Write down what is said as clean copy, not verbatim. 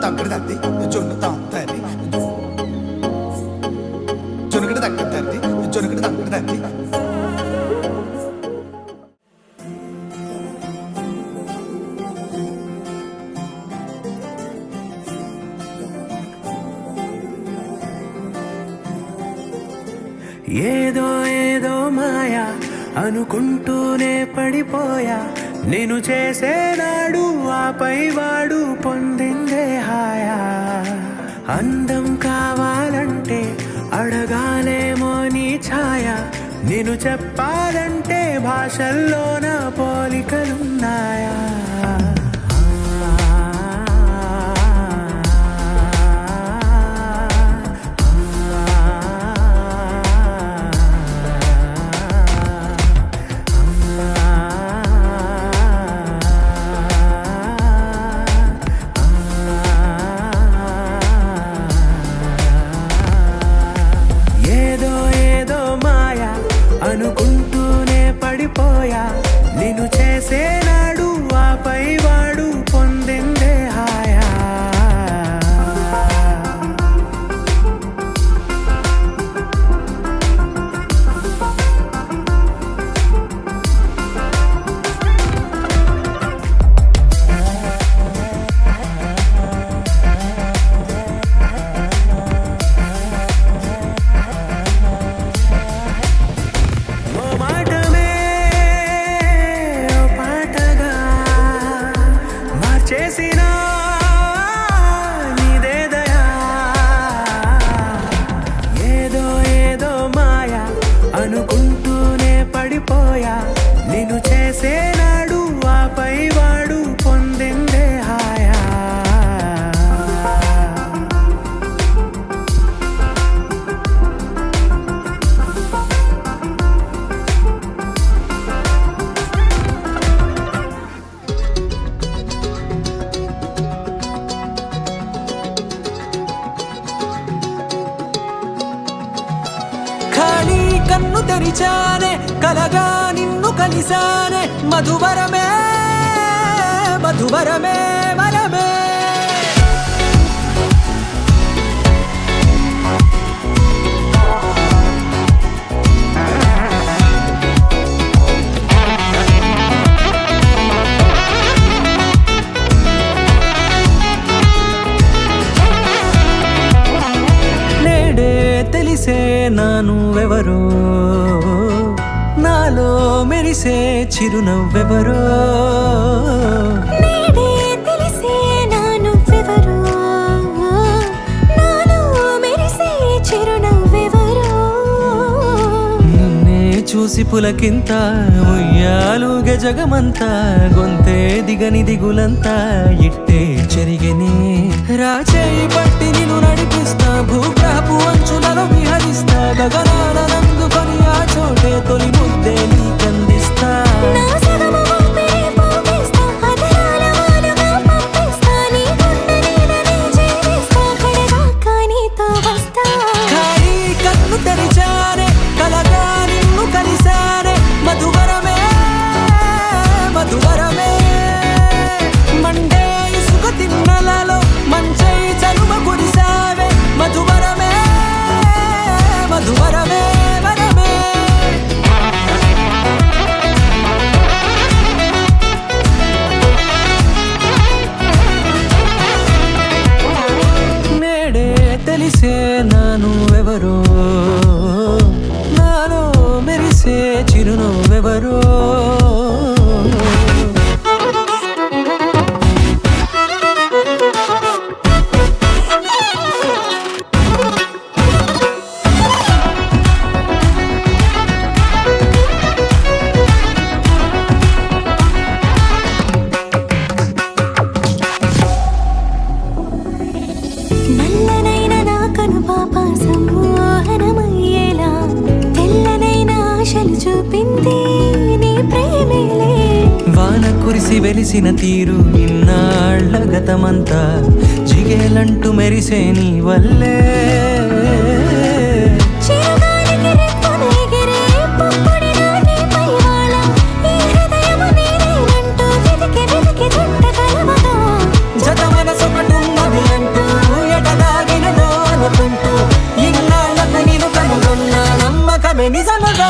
తగ్గడు తద్ది జొన్ను తాగుతుంది జొనుకడు తగ్గడు తద్ది జొనుకడు తగ్గడు తద్ది ఏదో ఏదో మాయా అనుకుంటూనే పడిపోయా నేను చేసేనాడు ఆపై వాడు పొందిందే హాయా అందం కావాలంటే అడగాలేమో నీ ఛాయ నేను చెప్పాలంటే భాషల్లోన పోలికలున్నాయా అనుకుంటూనే పడిపోయా నేను చేసేనాడు ఆపై వాడు పొందిందే హాయా చేసినా నీదే దయా ఏదో ఏదో మాయా అనుకుంటూనే పడిపోయా నేను చేసేనాడు ఆపై వాడు పొందిందే హాయా కన్ను తెరిచానే కలగా నిన్ను కలిసానే మధువరమే మధువరమే వరమే నేడే తెలిసే నానువెవరో నాలో మెరిసే చిరునవ్వెవరో నేడే తెలిసే నానువెవరో నాలో మెరిసే చిరునవ్వెవరో నిన్నే చూసి పులకింత ఉయ్యాలుగ జగమంతా గొంతే దిగని దిగులంతా ఇట్టే చెరిగనే రాచేయి పట్టి నిన్ను నడిపిస్తా భూగ్రహపు అంచులలో విహరిస్తా గగనాల నందుకొని ఆ చోటే తొలి ముద్దే నీకందిస్తా నా సగము ఊపిరి పోగేస్తా అదరాల వాలుగా పంపిస్తా నీ గుండె నీడనే చేరిస్తా కడదాకా నీతో వస్తా ఖాళీ కన్ను తెరిచానే కలగా నిన్ను కలిసానే మధువరమే మధువరమే మండే ఇసుక తిన్నలలో మంచై చలువ కురిసావే మధువరమే మధువరమే వరమే నేడే తెలిసే నానువెవరో నాలో మెరిసే చిరునవ్వెవరో నల్లనైన నా కనుపాప సమ్మోహనమయ్యేలా తెల్లనైన ఆశలు చూపింది నీ ప్రేమేలే వాన కురిసి వెలిసిన తీరు ఇన్నాళ్ల గతమంతా జిగేలంటూ మెరిసే నీ వల్లే చిరుగాలికి రెప్పన ఎగిరే పుప్పొడిన నీ పైవాళ ఈ హృదయము నీదేనంటూ వెతికి వెతికి జంట కలవగా జత మనసొకటున్నది నిజమగా